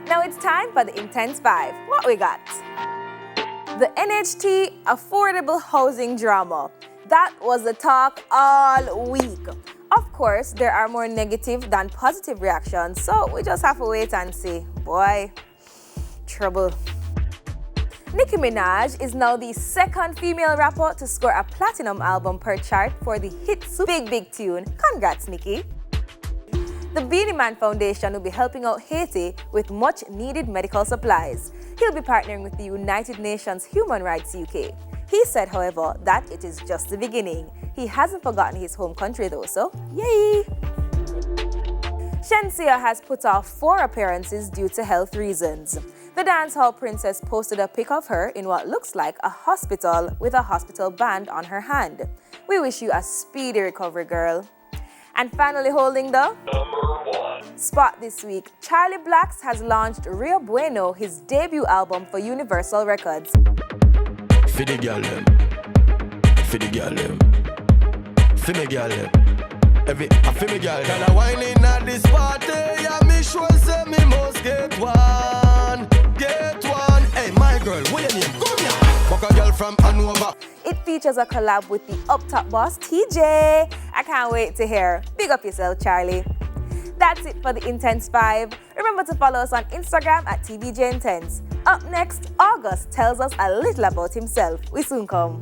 Now it's time for the Intense 5. What we got? The NHT affordable housing drama. That was the talk all week. Of course, there are more negative than positive reactions, so we just have to wait and see. Boy, trouble. Nicki Minaj is now the second female rapper to score a platinum album per chart for the hit Big Big Tune. Congrats, Nicki. The Beanie Man Foundation will be helping out Haiti with much needed medical supplies. He'll be partnering with the United Nations Human Rights UK. He said, however, that it is just the beginning. He hasn't forgotten his home country though, so yay! Shenseea has put off 4 appearances due to health reasons. The dancehall princess posted a pic of her in what looks like a hospital with a hospital band on her hand. We wish you a speedy recovery, girl. And finally holding the #1 spot this week, Charlie Blacks has launched Rio Bueno, his debut album for Universal Records. For the girl them, for the girl them, for me girl them, for me girl them. Can I wine in at this party? Yeah, me sure say me must get one. Hey, my girl, what your name? Come here. Fuck a girl from Hanover. It features a collab with the up-top boss, TJ. I can't wait to hear. Big up yourself, Charlie. That's it for the Intense 5. Remember to follow us on Instagram at TVJ Intense. Up next, August tells us a little about himself. We soon come.